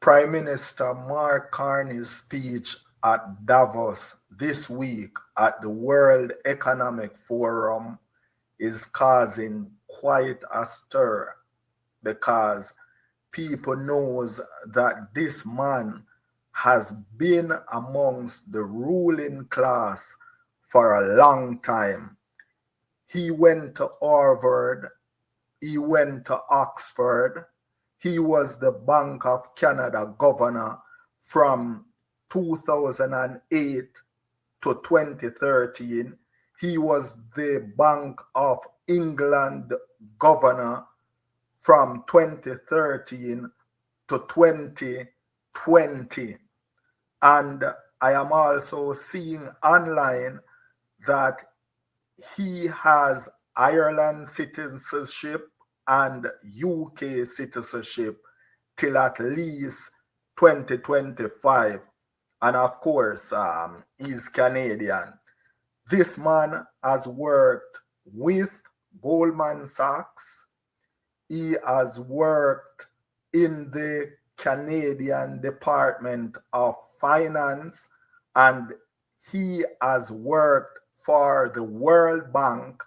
Prime Minister Mark Carney's speech at Davos this week at the World Economic Forum is causing quite a stir because people knows that this man has been amongst the ruling class for a long time. He went to Harvard, he went to Oxford, he was the Bank of Canada governor from 2008 to 2013. He was the Bank of England governor from 2013 to 2020. And I am also seeing online that he has Ireland citizenship and UK citizenship till at least 2025. And of course, he's Canadian. This man has worked with Goldman Sachs. He has worked in the Canadian Department of Finance, and he has worked for the World Bank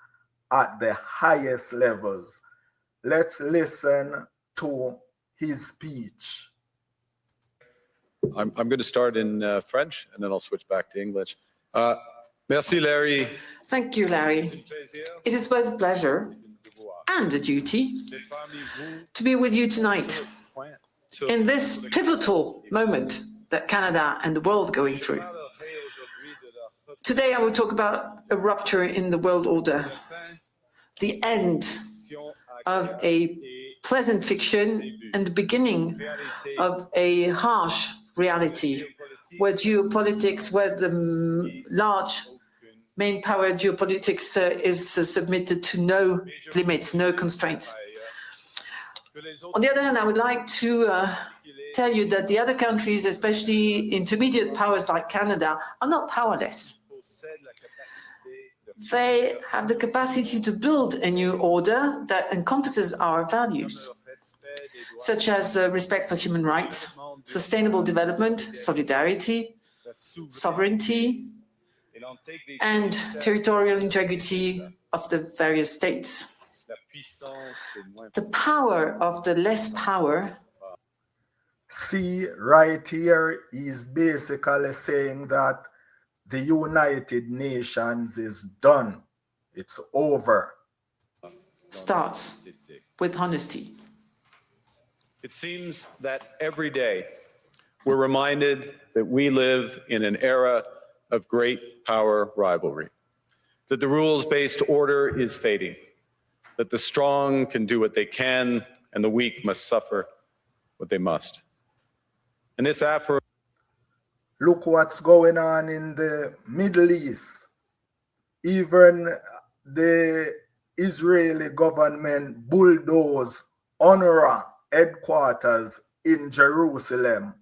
at the highest levels. Let's listen to his speech. I'm going to start in French, and then I'll switch back to English. Merci, Larry. Thank you, Larry. It is both a pleasure and a duty to be with you tonight in this pivotal moment that Canada and the world are going through. Today I will talk about a rupture in the world order, the end of a pleasant fiction and the beginning of a harsh reality where geopolitics, where the large main power geopolitics is submitted to no limits, no constraints. On the other hand, I would like to tell you that the other countries, especially intermediate powers like Canada, are not powerless. They have the capacity to build a new order that encompasses our values, such as respect for human rights, sustainable development, solidarity, sovereignty, and territorial integrity of the various states. The power of the less power. See, right here, he's basically saying that the United Nations is done. It's over. Starts with honesty. It seems that every day we're reminded that we live in an era of great power rivalry, that the rules-based order is fading, that the strong can do what they can and the weak must suffer what they must. And this Look what's going on in the Middle East. Even the Israeli government bulldozed UNRWA headquarters in Jerusalem,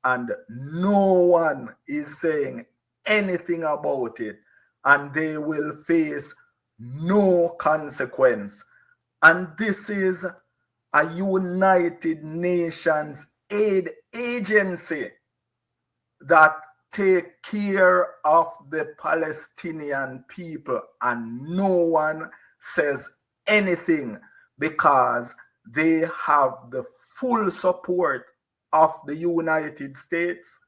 and no one is saying anything about it, and they will face no consequence. And this is a United Nations aid agency that take care of the Palestinian people, and no one says anything because they have the full support of the United States.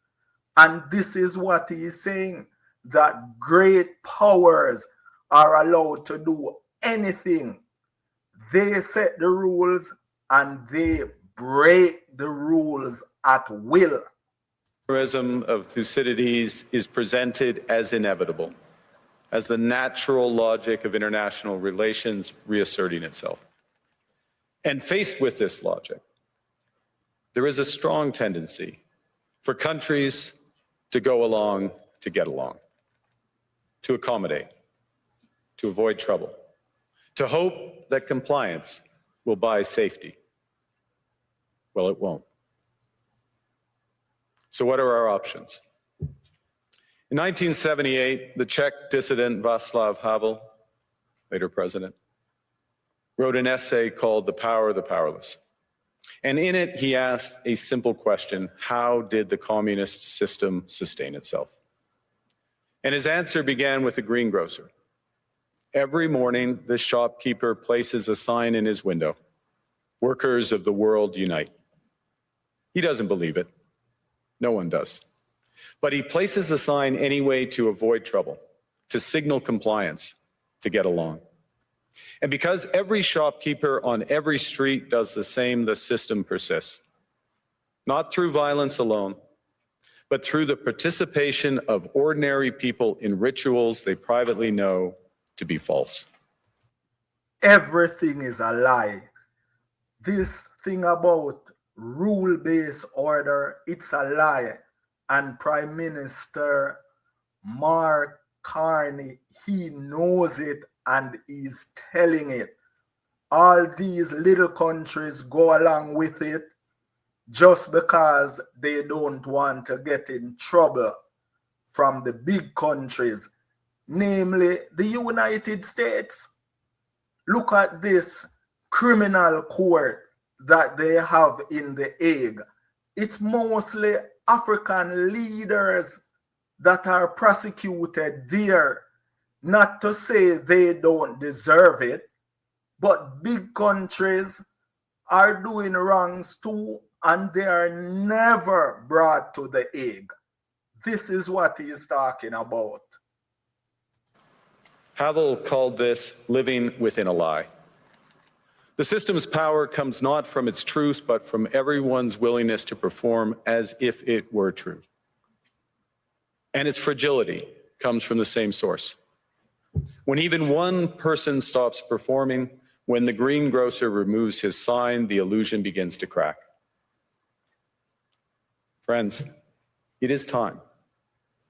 And this is what he is saying, that great powers are allowed to do anything. They set the rules and they break the rules at will. Terrorism of Thucydides is presented as inevitable, as the natural logic of international relations reasserting itself. And faced with this logic, there is a strong tendency for countries to go along to get along, to accommodate, to avoid trouble, to hope that compliance will buy safety. Well, it won't. So what are our options? In 1978, the Czech dissident Václav Havel, later president, wrote an essay called The Power of the Powerless. And in it, he asked a simple question: how did the communist system sustain itself? And his answer began with a greengrocer. Every morning, this shopkeeper places a sign in his window: "Workers of the world unite." He doesn't believe it. No one does. But he places the sign anyway to avoid trouble, to signal compliance, to get along. And because every shopkeeper on every street does the same, the system persists. Not through violence alone, but through the participation of ordinary people in rituals they privately know to be false. Everything is a lie. This thing about rule-based order, it's a lie. And Prime Minister Mark Carney, he knows it and is telling it. All these little countries go along with it just because they don't want to get in trouble from the big countries, namely the United States. Look at this criminal court that they have in The Hague. It's mostly African leaders that are prosecuted there. Not to say they don't deserve it, but big countries are doing wrongs too, and they are never brought to The Hague. This is what he is talking about. Havel called this living within a lie. The system's power comes not from its truth, but from everyone's willingness to perform as if it were true. And its fragility comes from the same source. When even one person stops performing, when the greengrocer removes his sign, the illusion begins to crack. Friends, it is time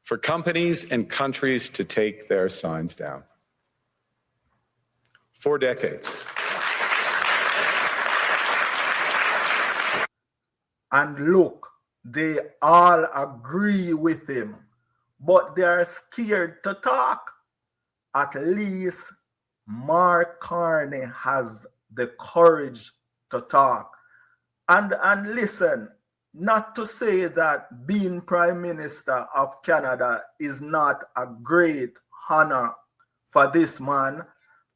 for companies and countries to take their signs down. For decades. And look, they all agree with him, but they are scared to talk. At least Mark Carney has the courage to talk. And listen, not to say that being Prime Minister of Canada is not a great honor for this man,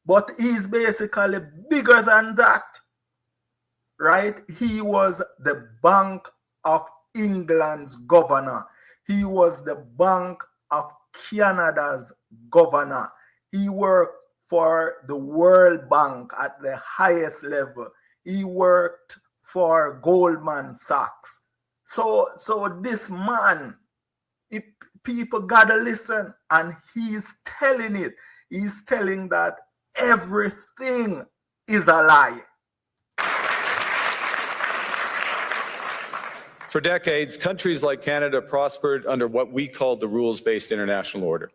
but he's basically bigger than that. Right? He was the Bank of England's governor. He was the Bank of Canada's governor. He worked for the World Bank at the highest level. He worked for Goldman Sachs. So this man, people gotta listen, and he's telling it. He's telling that everything is a lie. For decades, countries like Canada prospered under what we called the rules-based international order.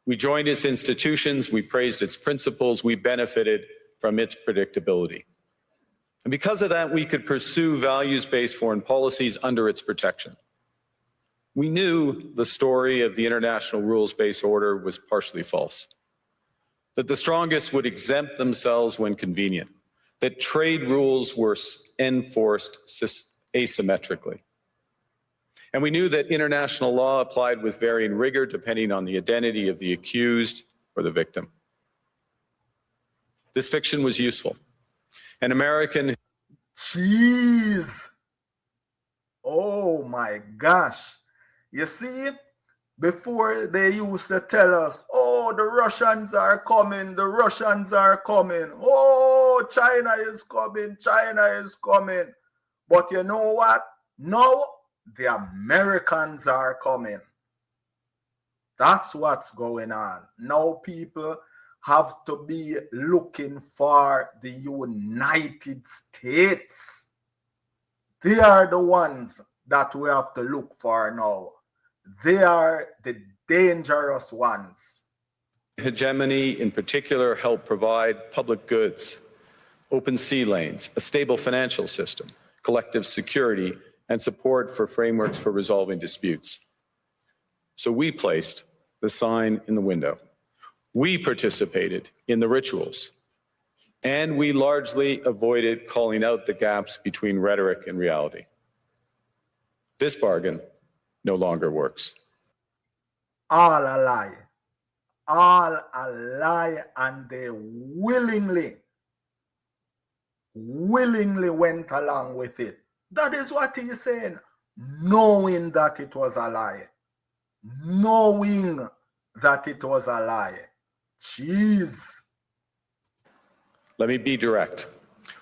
We joined its institutions, we praised its principles, we benefited from its predictability. And because of that, we could pursue values-based foreign policies under its protection. We knew the story of the international rules-based order was partially false, that the strongest would exempt themselves when convenient, that trade rules were enforced asymmetrically. And we knew that international law applied with varying rigor depending on the identity of the accused or the victim. This fiction was useful. An American... Jeez! Oh my gosh. You see, before they used to tell us, oh, the Russians are coming, the Russians are coming. Oh, China is coming, China is coming. But you know what? Now the Americans are coming. That's what's going on. Now people have to be looking for the United States. They are the ones that we have to look for now. They are the dangerous ones. Hegemony in particular helped provide public goods, open sea lanes, a stable financial system, collective security, and support for frameworks for resolving disputes. So we placed the sign in the window. We participated in the rituals. And we largely avoided calling out the gaps between rhetoric and reality. This bargain no longer works. All a lie. All a lie, and they willingly went along with it. That is what he's saying, knowing that it was a lie. Knowing that it was a lie. Jeez. Let me be direct.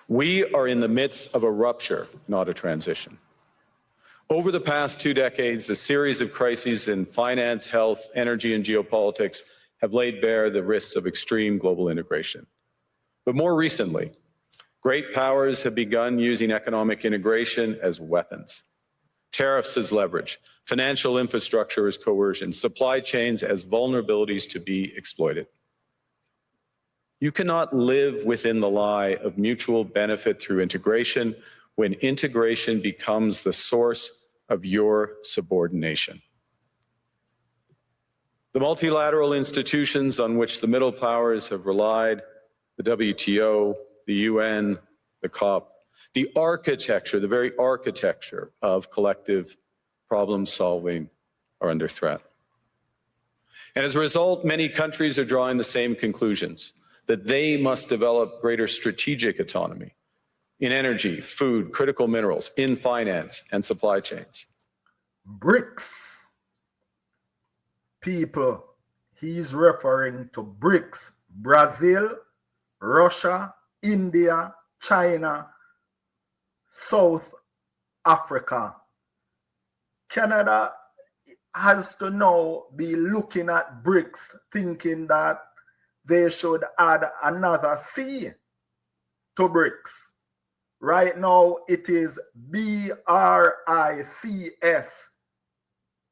We are in the midst of a rupture, not a transition. Over the past 2 decades, a series of crises in finance, health, energy, and geopolitics have laid bare the risks of extreme global integration. But more recently, great powers have begun using economic integration as weapons. Tariffs as leverage, financial infrastructure as coercion, supply chains as vulnerabilities to be exploited. You cannot live within the lie of mutual benefit through integration when integration becomes the source of your subordination. The multilateral institutions on which the middle powers have relied, the WTO, the UN, the COP, the architecture, the very architecture of collective problem solving are under threat. And as a result, many countries are drawing the same conclusions, that they must develop greater strategic autonomy in energy, food, critical minerals, in finance and supply chains. BRICS. People, he's referring to BRICS. Brazil, Russia, India, China, South Africa. Canada has to now be looking at BRICS, thinking that they should add another C to BRICS. Right now, it is BRICS.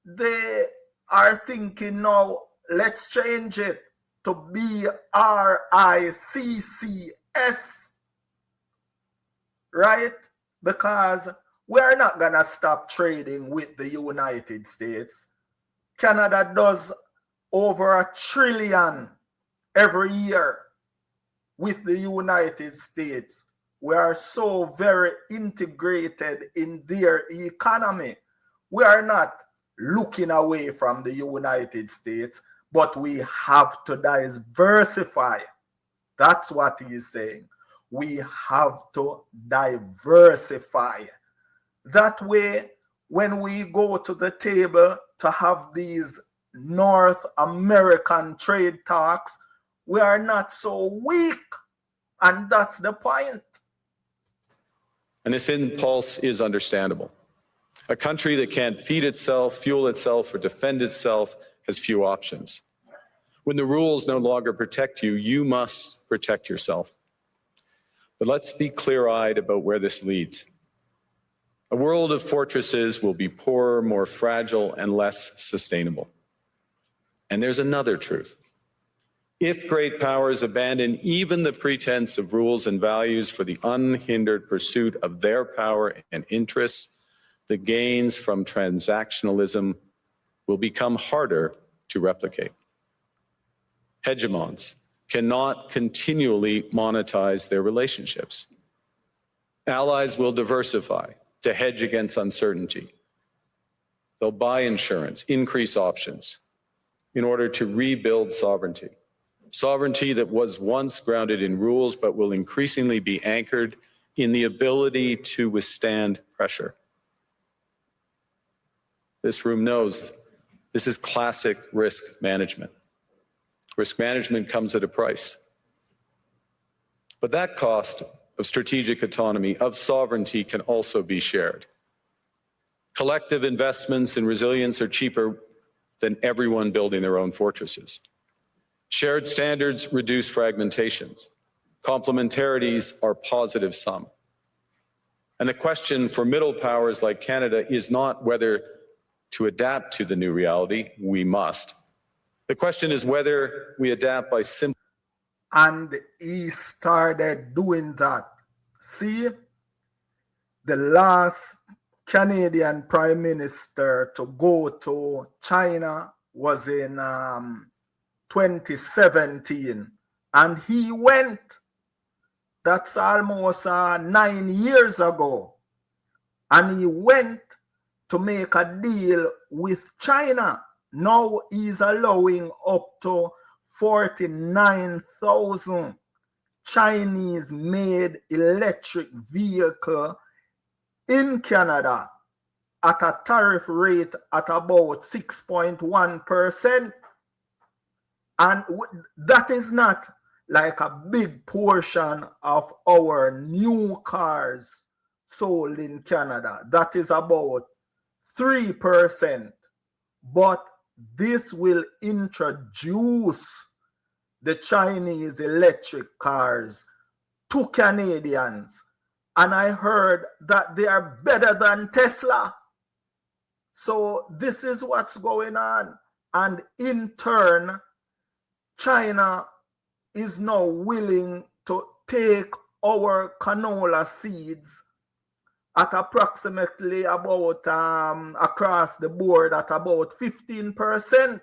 They are thinking now, let's change it to BRICCS. Right? Because we're not going to stop trading with the United States. Canada does over $1 trillion every year with the United States. We are so very integrated in their economy. We are not looking away from the United States, but we have to diversify. That's what he is saying. We have to diversify. That way, when we go to the table to have these North American trade talks, we are not so weak. And that's the point. And this impulse is understandable. A country that can't feed itself, fuel itself, or defend itself has few options. When the rules no longer protect you, you must protect yourself. But let's be clear-eyed about where this leads. A world of fortresses will be poorer, more fragile, and less sustainable. And there's another truth. If great powers abandon even the pretense of rules and values for the unhindered pursuit of their power and interests, the gains from transactionalism will become harder to replicate. Hegemons cannot continually monetize their relationships. Allies will diversify to hedge against uncertainty. They'll buy insurance, increase options in order to rebuild sovereignty. Sovereignty that was once grounded in rules, but will increasingly be anchored in the ability to withstand pressure. This room knows this is classic risk management. Risk management comes at a price. But that cost of strategic autonomy, of sovereignty, can also be shared. Collective investments in resilience are cheaper than everyone building their own fortresses. Shared standards reduce fragmentations. Complementarities are positive sum. And the question for middle powers like Canada is not whether to adapt to the new reality. We must. The question is whether we adapt by simply. And he started doing that. See, the last Canadian Prime Minister to go to China was in 2017, and he went That's almost 9 years ago. And he went to make a deal with China. Now he's allowing up to 49,000 Chinese-made electric vehicle in Canada at a tariff rate at about 6.1%. And that is not like a big portion of our new cars sold in Canada. That is about 3%. But this will introduce the Chinese electric cars to Canadians. And I heard that they are better than Tesla. So this is what's going on. And in turn, China is now willing to take our canola seeds at approximately about across the board at about 15%.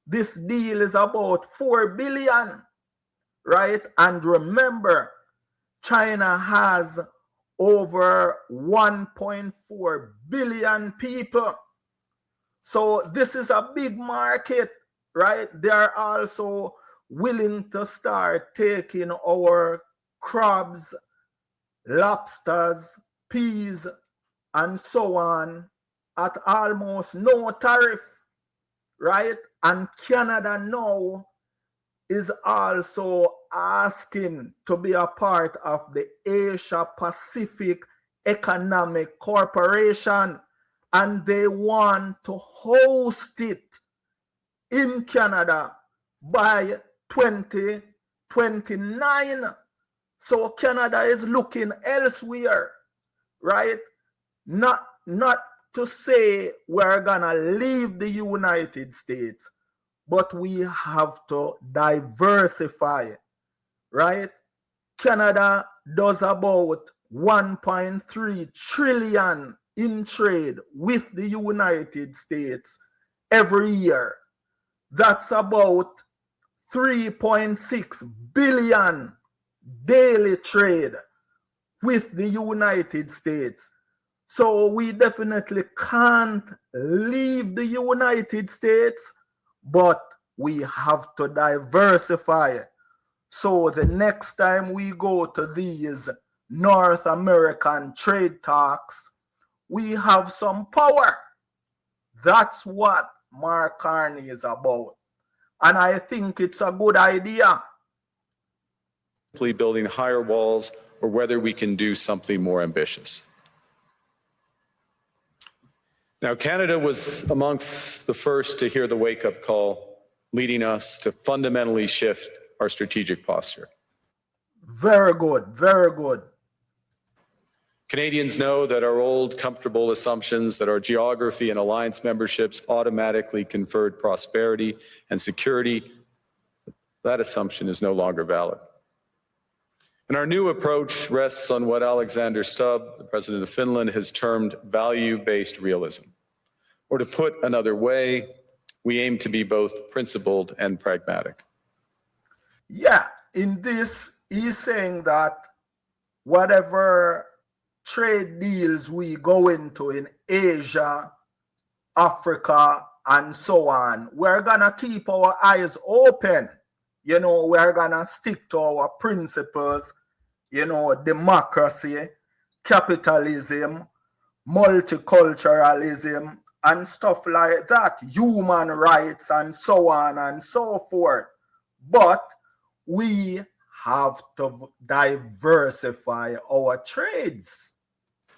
This deal is about 4 billion, right? And remember, China has over 1.4 billion people. So this is a big market, right? They are also willing to start taking our crabs, lobsters, peas, and so on at almost no tariff, right? And Canada now is also asking to be a part of the Asia Pacific Economic Corporation, and they want to host it in Canada by 2029. So Canada is looking elsewhere, right? Not to say we're gonna leave the United States, but we have to diversify, right? Canada does about 1.3 trillion in trade with the United States every year. That's about 3.6 billion daily trade with the United States. So we definitely can't leave the United States, but we have to diversify. So the next time we go to these North American trade talks, we have some power. That's what Mark Carney is about. And I think it's a good idea. Building higher walls, or whether we can do something more ambitious. Now, Canada was amongst the first to hear the wake-up call, leading us to fundamentally shift our strategic posture. Very good, very good. Canadians know that our old comfortable assumptions that our geography and alliance memberships automatically conferred prosperity and security, that assumption is no longer valid. And our new approach rests on what Alexander Stubb, the president of Finland, has termed value-based realism. Or to put another way, we aim to be both principled and pragmatic. Yeah, in this, he's saying that whatever trade deals we go into in Asia, Africa, and so on, we're gonna keep our eyes open. You know, we're gonna stick to our principles, you know, democracy, capitalism, multiculturalism, and stuff like that, human rights, and so on and so forth. But we have to diversify our trades.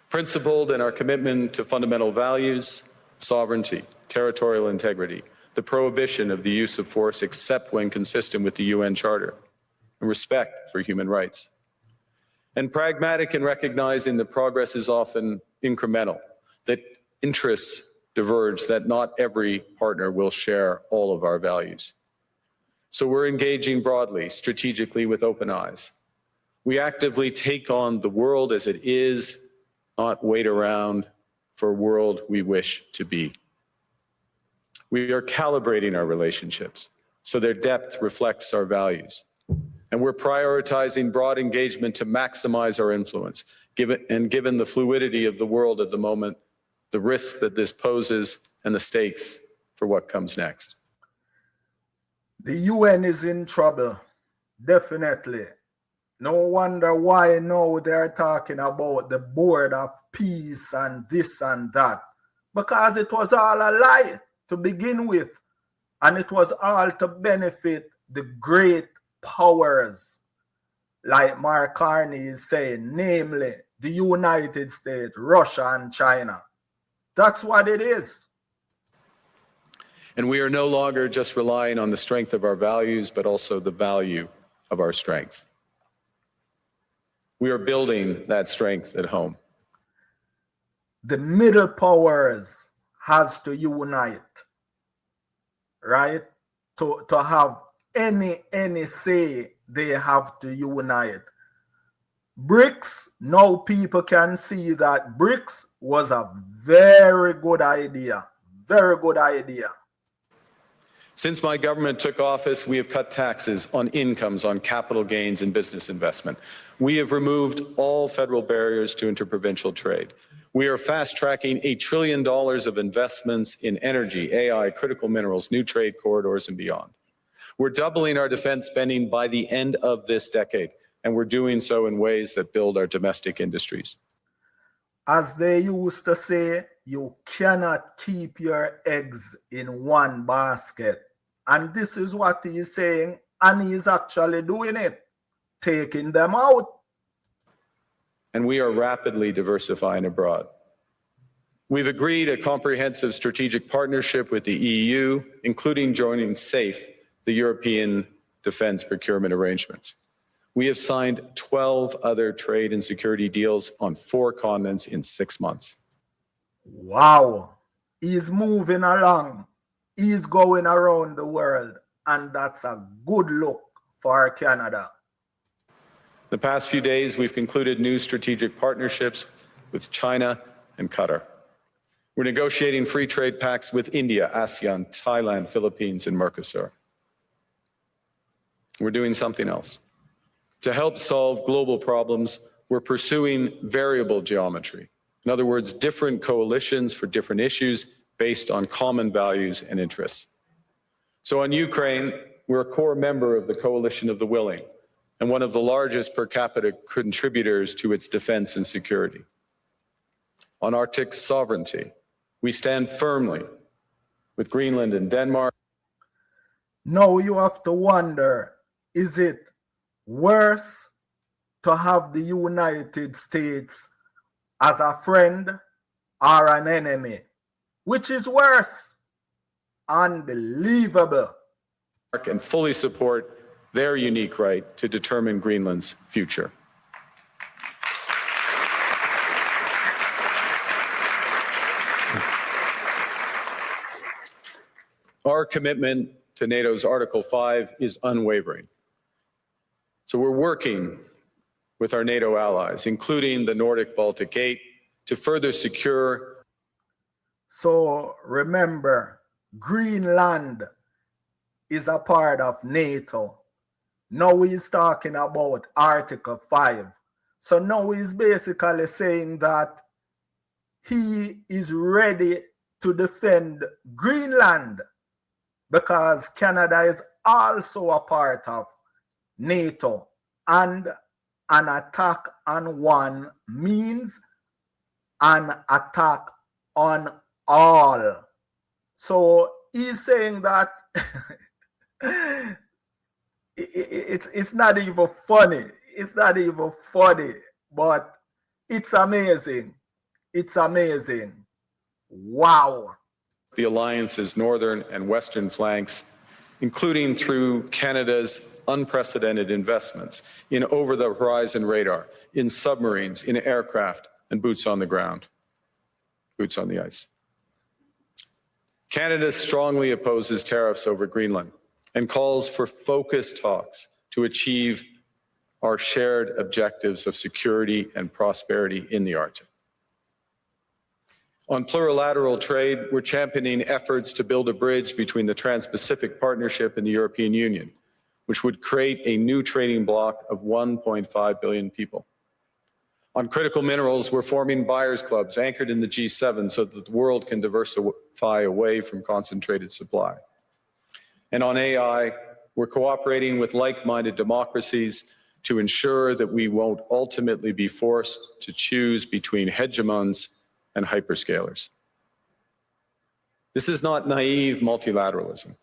Principled in our commitment to fundamental values, sovereignty, territorial integrity, the prohibition of the use of force except when consistent with the UN Charter, and respect for human rights. And pragmatic in recognizing that progress is often incremental, that interests diverge, that not every partner will share all of our values. So we're engaging broadly, strategically, with open eyes. We actively take on the world as it is, not wait around for a world we wish to be. We are calibrating our relationships so their depth reflects our values. And we're prioritizing broad engagement to maximize our influence. Given the fluidity of the world at the moment, the risks that this poses, and the stakes for what comes next. The UN is in trouble, definitely. No wonder why now they're talking about the Board of Peace and this and that. Because it was all a lie to begin with. And it was all to benefit the great powers, like Mark CARNEY is saying, namely the United States, Russia, and China. That's what it is. And we are no longer just relying on the strength of our values, but also the value of our strength. We are building that strength at home. The middle powers has to unite, right? To have any say, they have to unite. BRICS, now people can see that BRICS was a very good idea. Very good idea. Since my government took office, we have cut taxes on incomes, on capital gains, and business investment. We have removed all federal barriers to interprovincial trade. We are fast-tracking $1 trillion of investments in energy, AI, critical minerals, new trade corridors, and beyond. We're doubling our defense spending by the end of this decade, and we're doing so in ways that build our domestic industries. As they used to say, you cannot keep your eggs in one basket. And this is what he's saying, and he's actually doing it, taking them out. And we are rapidly diversifying abroad. We've agreed a comprehensive strategic partnership with the EU, including joining SAFE, the European Defence Procurement Arrangements. We have signed 12 other trade and security deals on 4 continents in 6 months. Wow, he's moving along. He's going around the world, and that's a good look for Canada. The past few days, we've concluded new strategic partnerships with China and Qatar. We're negotiating free trade pacts with India, ASEAN, Thailand, Philippines, and Mercosur. We're doing something else. To help solve global problems, we're pursuing variable geometry. In other words, different coalitions for different issues based on common values and interests. So on Ukraine, we're a core member of the Coalition of the Willing and one of the largest per capita contributors to its defense and security. On Arctic sovereignty, we stand firmly with Greenland and Denmark. Now you have to wonder, is it worse to have the United States as a friend or an enemy? Which is worse? Unbelievable. And fully support their unique right to determine Greenland's future. Our commitment to NATO's Article 5 is unwavering. So we're working with our NATO allies, including the Nordic-Baltic Gate, to further secure. So remember, Greenland is a part of NATO. Now he's talking about Article 5. So now he's basically saying that he is ready to defend Greenland because Canada is also a part of NATO. And an attack on one means an attack on all. So he's saying that it's not even funny. It's not even funny, but it's amazing. It's amazing. Wow. The alliance's northern and western flanks, including through Canada's unprecedented investments in over-the-horizon radar, in submarines, in aircraft, and boots on the ground, boots on the ice. Canada strongly opposes tariffs over Greenland and calls for focused talks to achieve our shared objectives of security and prosperity in the Arctic. On plurilateral trade, we're championing efforts to build a bridge between the Trans-Pacific Partnership and the European Union. which would create a new trading bloc of 1.5 billion people. On critical minerals, we're forming buyers clubs anchored in the G7 so that the world can diversify away from concentrated supply. And on AI, we're cooperating with like-minded democracies to ensure that we won't ultimately be forced to choose between hegemons and hyperscalers. This is not naive multilateralism,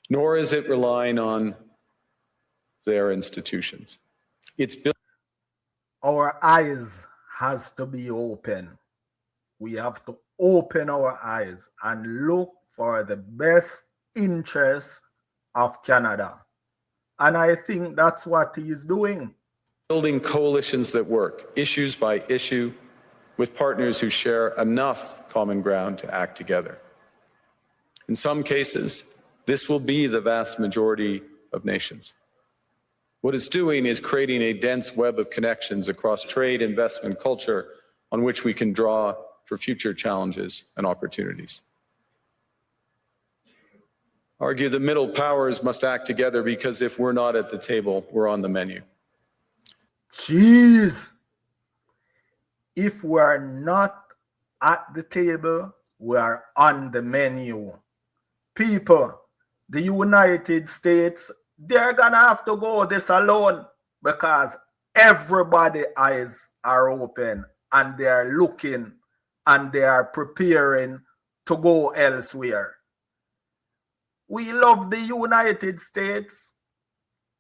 nor is it relying on their institutions. It's built. Our eyes has to be open. We have to open our eyes and look for the best interests of Canada. And I think that's what he is doing. Building coalitions that work, issues by issue, with partners who share enough common ground to act together. In some cases, this will be the vast majority of nations. What it's doing is creating a dense web of connections across trade, investment, culture, on which we can draw for future challenges and opportunities. Argue the middle powers must act together because if we're not at the table, we're on the menu. Jeez. If we're not at the table, we are on the menu. People, the United States, they're gonna have to go this alone because everybody's eyes are open and they are looking and they are preparing to go elsewhere. We love the United States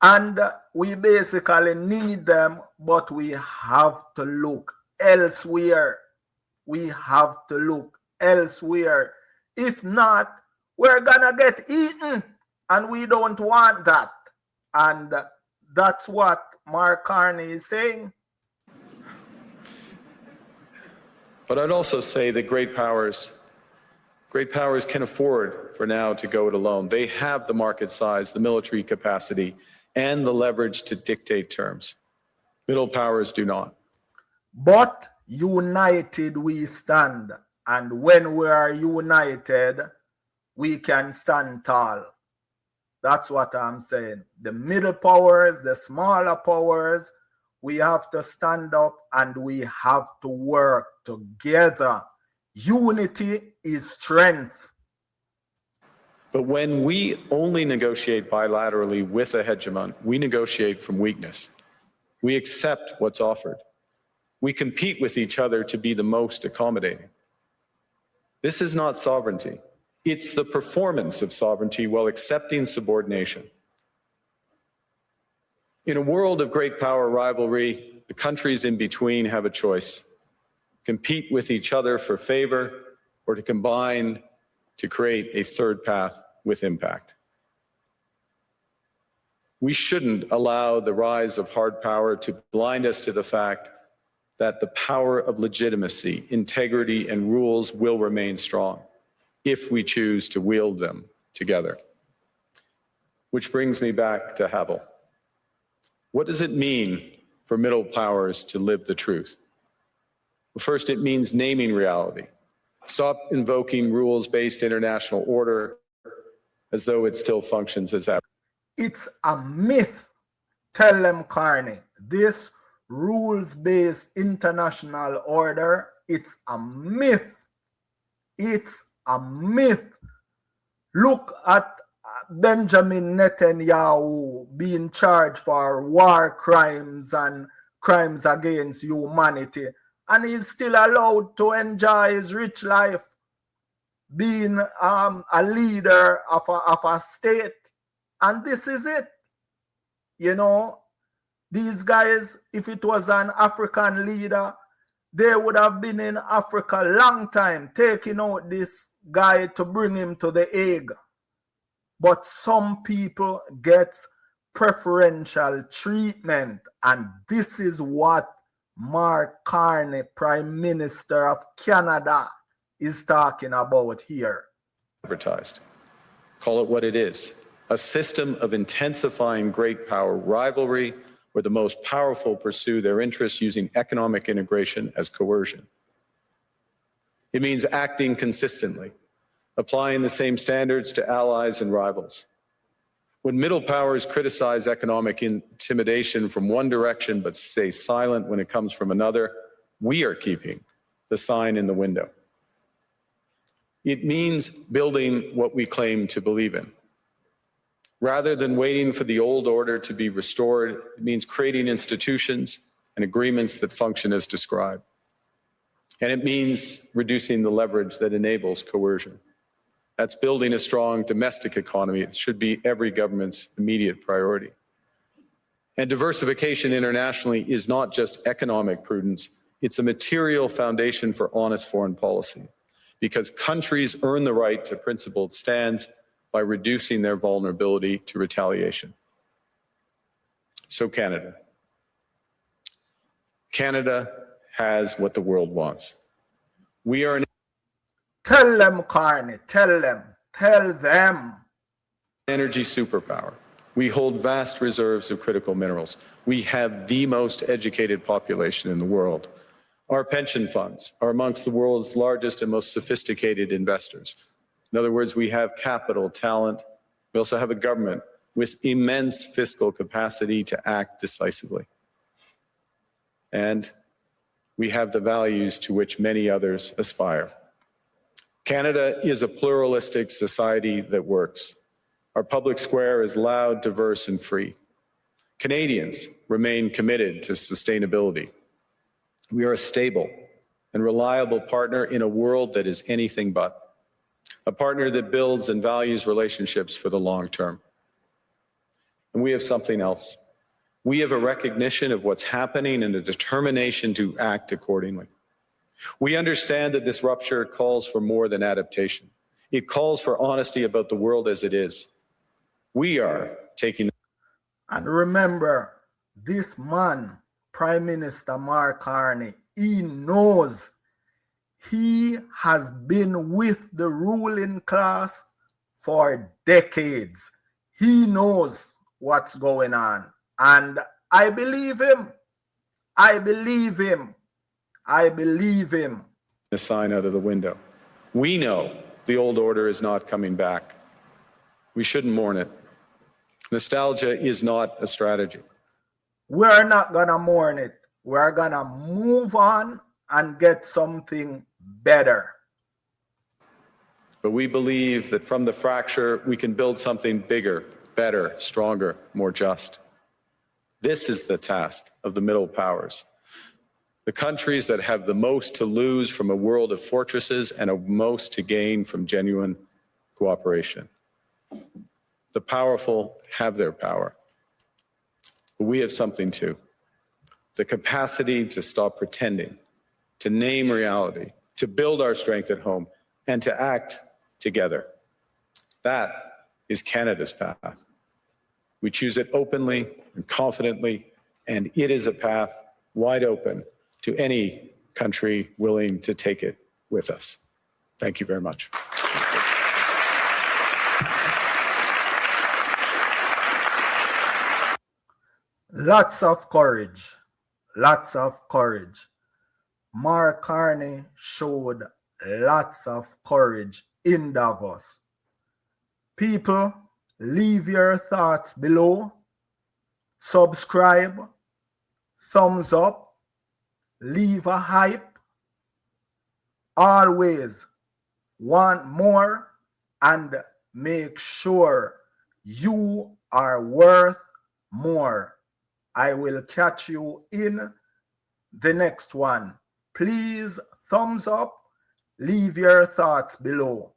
and we basically need them, but we have to look elsewhere. We have to look elsewhere. If not, we're gonna get eaten. And we don't want that. And that's what Mark CARNEY is saying. But I'd also say that great powers can afford for now to go it alone. They have the market size, the military capacity, and the leverage to dictate terms. Middle powers do not. But united we stand. And when we are united, we can stand tall. That's what I'm saying. The middle powers, the smaller powers, we have to stand up and we have to work together. Unity is strength. But when we only negotiate bilaterally with a hegemon, we negotiate from weakness. We accept what's offered. We compete with each other to be the most accommodating. This is not sovereignty. It's the performance of sovereignty while accepting subordination. In a world of great power rivalry, the countries in between have a choice: compete with each other for favor or to combine to create a third path with impact. We shouldn't allow the rise of hard power to blind us to the fact that the power of legitimacy, integrity, and rules will remain strong if we choose to wield them together. Which brings me back to Havel. What does it mean for middle powers to live the truth? Well, first, it means naming reality. Stop invoking rules-based international order as though it still functions as ever. It's a myth. Tell them, CARNEY, this rules-based international order, it's a myth. It's a myth. Look at Benjamin Netanyahu being charged for war crimes and crimes against humanity, and he's still allowed to enjoy his rich life, being a leader of a state. And this is it. You know, these guys, if it was an African leader, they would have been in Africa a long time, taking out this guy to bring him to the Hague. But some people get preferential treatment, and this is what Mark CARNEY, Prime Minister of Canada, is talking about here. Advertised. Call it what it is: a system of intensifying great power rivalry where the most powerful pursue their interests using economic integration as coercion. It means acting consistently, applying the same standards to allies and rivals. When middle powers criticize economic intimidation from one direction but stay silent when it comes from another, we are keeping the sign in the window. It means building what we claim to believe in. Rather than waiting for the old order to be restored, it means creating institutions and agreements that function as described. And it means reducing the leverage that enables coercion. That's building a strong domestic economy. It should be every government's immediate priority. And diversification internationally is not just economic prudence, it's a material foundation for honest foreign policy, because countries earn the right to principled stands by reducing their vulnerability to retaliation. So Canada. Canada has what the world wants. We are an Tell them, Carney, tell them. Energy superpower. We hold vast reserves of critical minerals. We have the most educated population in the world. Our pension funds are amongst the world's largest and most sophisticated investors. In other words, we have capital, talent. We also have a government with immense fiscal capacity to act decisively. And we have the values to which many others aspire. Canada is a pluralistic society that works. Our public square is loud, diverse, and free. Canadians remain committed to sustainability. We are a stable and reliable partner in a world that is anything but. A partner that builds and values relationships for the long term. And we have something else. We have a recognition of what's happening and a determination to act accordingly. We understand that this rupture calls for more than adaptation. It calls for honesty about the world as it is. We are taking... And remember, this man, Prime Minister Mark Carney, he knows he has been with the ruling class for decades. He knows what's going on. And I believe him. I believe him. I believe him. A sign out of the window. We know the old order is not coming back. We shouldn't mourn it. Nostalgia is not a strategy. We're not gonna mourn it. We're gonna move on and get something better. But we believe that from the fracture, we can build something bigger, better, stronger, more just. This is the task of the middle powers. The countries that have the most to lose from a world of fortresses and the most to gain from genuine cooperation. The powerful have their power. But we have something too. The capacity to stop pretending, to name reality, to build our strength at home, and to act together. That is Canada's path. We choose it openly and confidently, and it is a path wide open to any country willing to take it with us. Thank you very much. Lots of courage. Lots of courage. Mark Carney showed lots of courage in Davos. People, leave your thoughts below. Subscribe. Thumbs up. Leave a hype. Always want more, and make sure you are worth more. I will catch you in the next one. Please thumbs up. Leave your thoughts below.